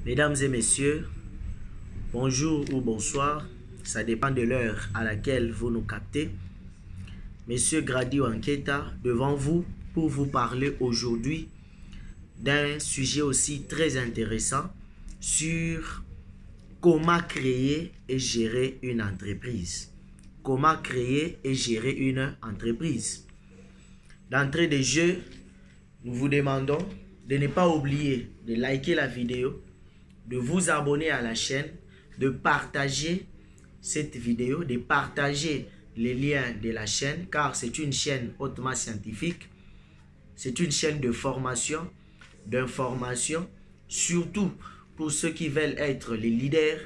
Mesdames et messieurs, bonjour ou bonsoir, ça dépend de l'heure à laquelle vous nous captez. Monsieur Grady Wanketa devant vous pour vous parler aujourd'hui d'un sujet aussi très intéressant sur comment créer et gérer une entreprise. Comment créer et gérer une entreprise. D'entrée de jeu, nous vous demandons de ne pas oublier de liker la vidéo, de vous abonner à la chaîne, de partager cette vidéo, de partager les liens de la chaîne, car c'est une chaîne hautement scientifique, c'est une chaîne de formation, d'information, surtout pour ceux qui veulent être les leaders,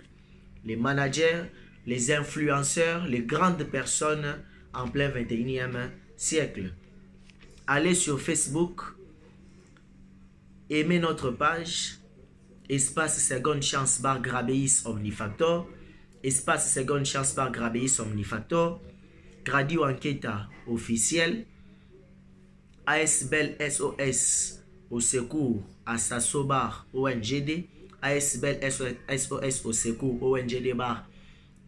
les managers, les influenceurs, les grandes personnes en plein 21e siècle. Allez sur Facebook, aimez notre page, espace seconde chance bar Grabeis Omnifactor, espace seconde chance bar Grabeis Omnifactor, Grady Wanketa officiel, ASBEL SOS au secours à Sasso bar ONGD, ASBEL SOS au secours ONGD bar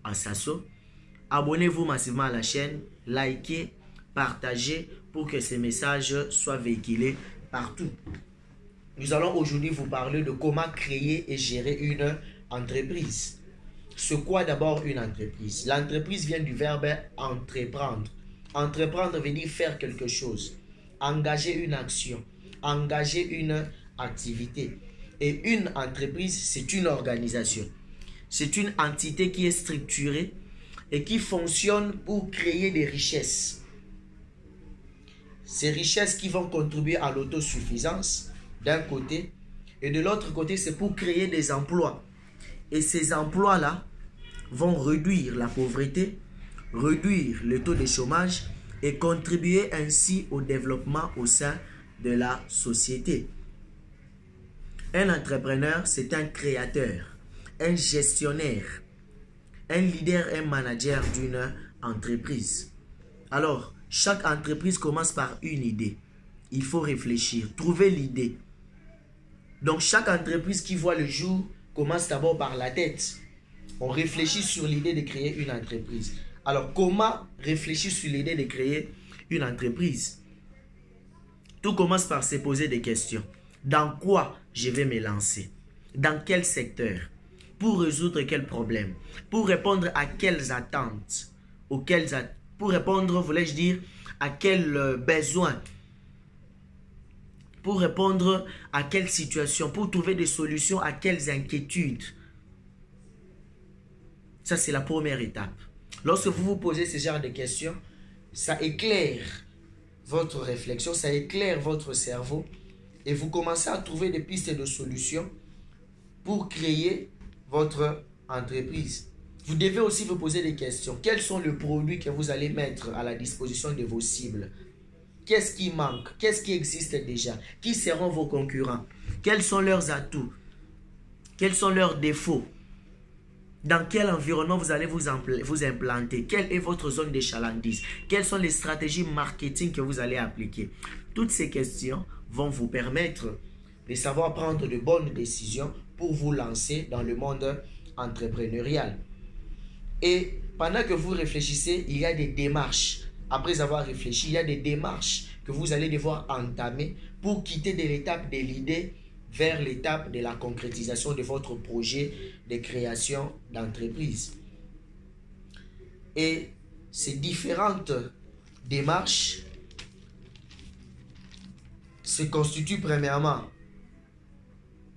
à Sasso. Abonnez-vous massivement à la chaîne, likez, partagez pour que ces messages soient véhiculés partout. Nous allons aujourd'hui vous parler de comment créer et gérer une entreprise. C'est quoi d'abord une entreprise? L'entreprise vient du verbe entreprendre. Entreprendre veut dire faire quelque chose, engager une action, engager une activité. Et une entreprise, c'est une organisation. C'est une entité qui est structurée et qui fonctionne pour créer des richesses. Ces richesses qui vont contribuer à l'autosuffisance d'un côté, et de l'autre côté, c'est pour créer des emplois. Et ces emplois-là vont réduire la pauvreté, réduire le taux de chômage et contribuer ainsi au développement au sein de la société. Un entrepreneur, c'est un créateur, un gestionnaire, un leader, un manager d'une entreprise. Alors, chaque entreprise commence par une idée. Il faut réfléchir, trouver l'idée. Donc, chaque entreprise qui voit le jour commence d'abord par la tête. On réfléchit sur l'idée de créer une entreprise. Alors, comment réfléchir sur l'idée de créer une entreprise? Tout commence par se poser des questions. Dans quoi je vais me lancer? Dans quel secteur? Pour résoudre quel problème? Pour répondre à quelles attentes? Pour répondre, voulais-je dire, à quels besoins? Pour répondre à quelle situation? Pour trouver des solutions à quelles inquiétudes? Ça, c'est la première étape. Lorsque vous vous posez ce genre de questions, ça éclaire votre réflexion, ça éclaire votre cerveau et vous commencez à trouver des pistes de solutions pour créer votre entreprise. Vous devez aussi vous poser des questions. Quels sont les produits que vous allez mettre à la disposition de vos cibles? Qu'est-ce qui manque? Qu'est-ce qui existe déjà? Qui seront vos concurrents? Quels sont leurs atouts? Quels sont leurs défauts? Dans quel environnement vous allez vous implanter? Quelle est votre zone de chalandise? Quelles sont les stratégies marketing que vous allez appliquer? Toutes ces questions vont vous permettre de savoir prendre de bonnes décisions pour vous lancer dans le monde entrepreneurial. Et pendant que vous réfléchissez, il y a des démarches. Après avoir réfléchi, il y a des démarches que vous allez devoir entamer pour quitter de l'étape de l'idée vers l'étape de la concrétisation de votre projet de création d'entreprise. Et ces différentes démarches se constituent premièrement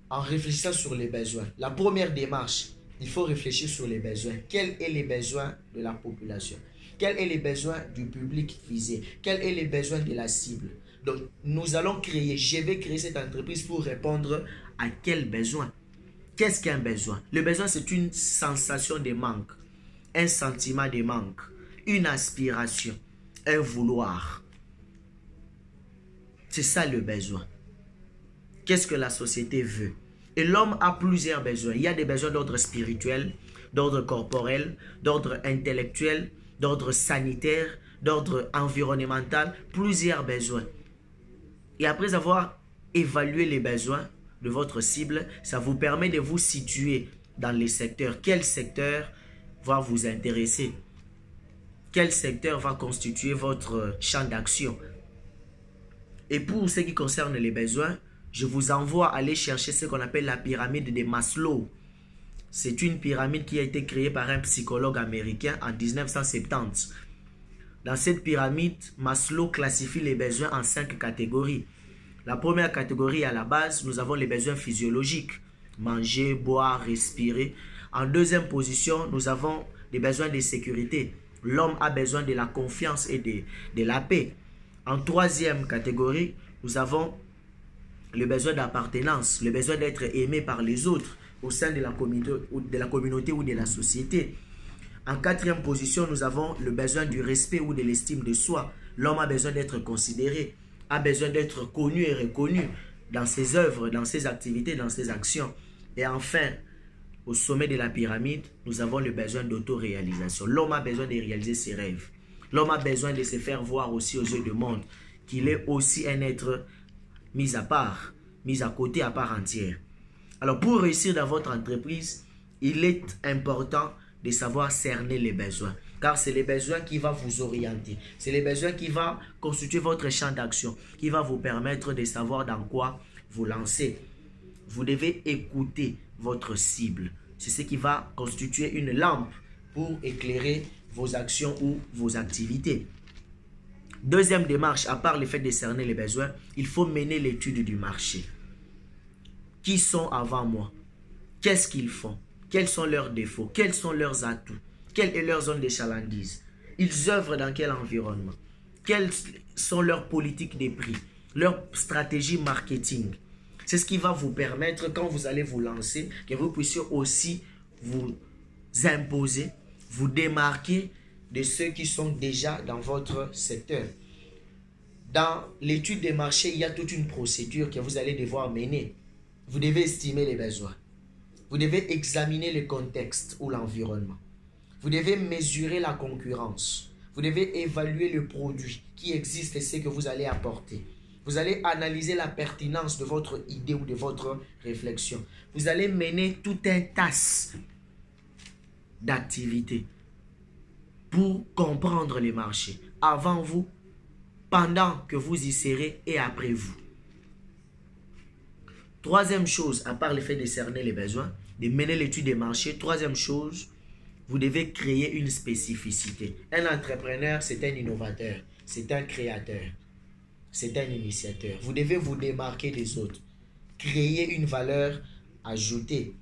en réfléchissant sur les besoins. La première démarche, il faut réfléchir sur les besoins. Quels sont les besoins de la population? Quels sont les besoins du public visé? Quels sont les besoins de la cible? Donc, nous allons créer, je vais créer cette entreprise pour répondre à quel besoin? Qu'est-ce qu'un besoin? Le besoin, c'est une sensation de manque, un sentiment de manque, une aspiration, un vouloir. C'est ça le besoin. Qu'est-ce que la société veut? Et l'homme a plusieurs besoins. Il y a des besoins d'ordre spirituel, d'ordre corporel, d'ordre intellectuel, d'ordre sanitaire, d'ordre environnemental, plusieurs besoins. Et après avoir évalué les besoins, de votre cible, ça vous permet de vous situer dans les secteurs. Quel secteur va vous intéresser? Quel secteur va constituer votre champ d'action? Et pour ce qui concerne les besoins, je vous envoie aller chercher ce qu'on appelle la pyramide de Maslow. C'est une pyramide qui a été créée par un psychologue américain en 1970. Dans cette pyramide, Maslow classifie les besoins en 5 catégories. La première catégorie, à la base, nous avons les besoins physiologiques. Manger, boire, respirer. En deuxième position, nous avons les besoins de sécurité. L'homme a besoin de la confiance et de la paix. En troisième catégorie, nous avons le besoin d'appartenance, le besoin d'être aimé par les autres au sein de la communauté ou de la société. En quatrième position, nous avons le besoin du respect ou de l'estime de soi. L'homme a besoin d'être considéré, a besoin d'être connu et reconnu dans ses œuvres, dans ses activités, dans ses actions. Et enfin, au sommet de la pyramide, nous avons le besoin d'autoréalisation. L'homme a besoin de réaliser ses rêves. L'homme a besoin de se faire voir aussi aux yeux du monde qu'il est aussi un être mis à part, mis à côté, à part entière. Alors, pour réussir dans votre entreprise, il est important de savoir cerner les besoins. Car c'est les besoins qui vont vous orienter. C'est les besoins qui vont constituer votre champ d'action, qui va vous permettre de savoir dans quoi vous lancer. Vous devez écouter votre cible. C'est ce qui va constituer une lampe pour éclairer vos actions ou vos activités. Deuxième démarche, à part le fait de cerner les besoins, il faut mener l'étude du marché. Qui sont avant moi? Qu'est-ce qu'ils font? Quels sont leurs défauts? Quels sont leurs atouts? Quelle est leur zone de chalandise? Ils œuvrent dans quel environnement? Quelles sont leurs politiques de prix? Leur stratégie marketing? C'est ce qui va vous permettre, quand vous allez vous lancer, que vous puissiez aussi vous imposer, vous démarquer de ceux qui sont déjà dans votre secteur. Dans l'étude des marchés, il y a toute une procédure que vous allez devoir mener. Vous devez estimer les besoins. Vous devez examiner le contexte ou l'environnement. Vous devez mesurer la concurrence. Vous devez évaluer le produit qui existe et ce que vous allez apporter. Vous allez analyser la pertinence de votre idée ou de votre réflexion. Vous allez mener tout un tas d'activités pour comprendre les marchés. Avant vous, pendant que vous y serez et après vous. Troisième chose, à part le fait de cerner les besoins, de mener l'étude des marchés, troisième chose, vous devez créer une spécificité. Un entrepreneur, c'est un innovateur, c'est un créateur, c'est un initiateur. Vous devez vous démarquer des autres, créer une valeur ajoutée.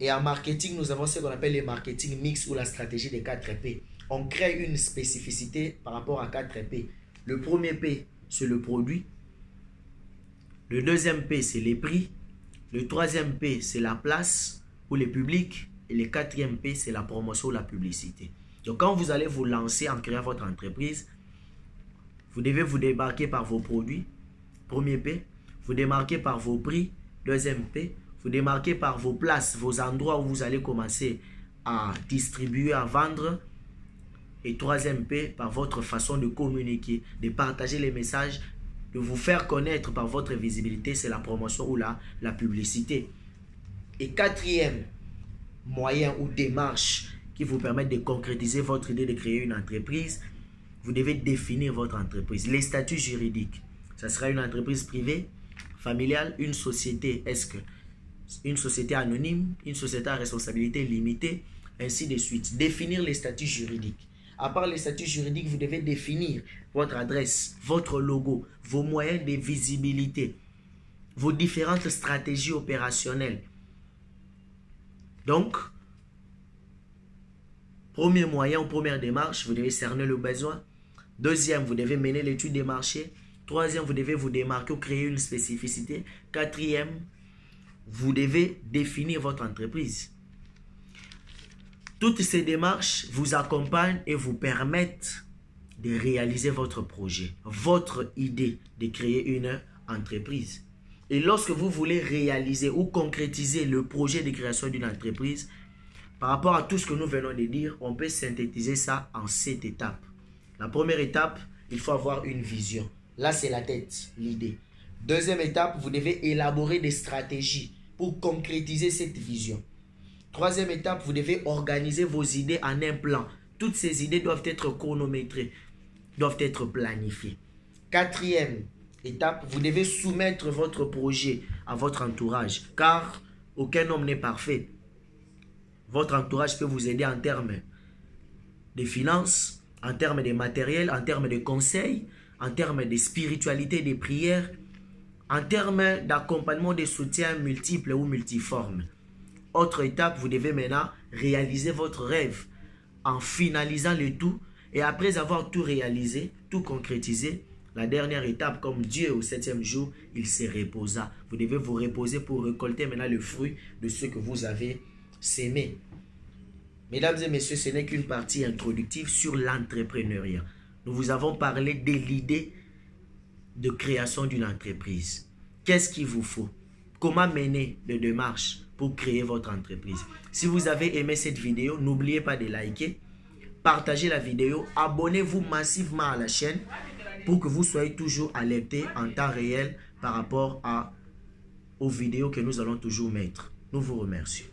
Et en marketing, nous avons ce qu'on appelle le marketing mix ou la stratégie des 4 P. On crée une spécificité par rapport à 4 P. Le premier P, c'est le produit. Le deuxième P, c'est les prix. Le troisième P, c'est la place ou le public. Et le quatrième P, c'est la promotion ou la publicité. Donc, quand vous allez vous lancer en créant votre entreprise, vous devez vous démarquer par vos produits. Premier P. Vous démarquer par vos prix. Deuxième P. Vous démarquer par vos places, vos endroits où vous allez commencer à distribuer, à vendre. Et troisième P, par votre façon de communiquer, de partager les messages, de vous faire connaître par votre visibilité, c'est la promotion ou la publicité. Et quatrième moyen ou démarche qui vous permet de concrétiser votre idée de créer une entreprise, vous devez définir votre entreprise. Les statuts juridiques, ça sera une entreprise privée, familiale, une société, est-ce que une société anonyme, une société à responsabilité limitée, ainsi de suite. Définir les statuts juridiques. À part les statuts juridiques, vous devez définir votre adresse, votre logo, vos moyens de visibilité, vos différentes stratégies opérationnelles. Donc, premier moyen ou première démarche, vous devez cerner le besoin. Deuxième, vous devez mener l'étude des marchés. Troisième, vous devez vous démarquer ou créer une spécificité. Quatrième, vous devez définir votre entreprise. Toutes ces démarches vous accompagnent et vous permettent de réaliser votre projet, votre idée de créer une entreprise. Et lorsque vous voulez réaliser ou concrétiser le projet de création d'une entreprise, par rapport à tout ce que nous venons de dire, on peut synthétiser ça en 7 étapes. La première étape, il faut avoir une vision. Là, c'est la tête, l'idée. Deuxième étape, vous devez élaborer des stratégies pour concrétiser cette vision. Troisième étape, vous devez organiser vos idées en un plan. Toutes ces idées doivent être chronométrées, doivent être planifiées. Quatrième étape, vous devez soumettre votre projet à votre entourage, car aucun homme n'est parfait. Votre entourage peut vous aider en termes de finances, en termes de matériel, en termes de conseils, en termes de spiritualité, de prières, en termes d'accompagnement, de soutien multiples ou multiformes. Autre étape, vous devez maintenant réaliser votre rêve en finalisant le tout. Et après avoir tout réalisé, tout concrétisé, la dernière étape, comme Dieu au 7e jour, il se reposa. Vous devez vous reposer pour récolter maintenant le fruit de ce que vous avez sémé. Mesdames et messieurs, ce n'est qu'une partie introductive sur l'entrepreneuriat. Nous vous avons parlé de l'idée de création d'une entreprise. Qu'est-ce qu'il vous faut? Comment mener les démarches pour créer votre entreprise? Si vous avez aimé cette vidéo, n'oubliez pas de liker, partagez la vidéo, abonnez-vous massivement à la chaîne pour que vous soyez toujours alertés en temps réel par rapport aux vidéos que nous allons toujours mettre. Nous vous remercions.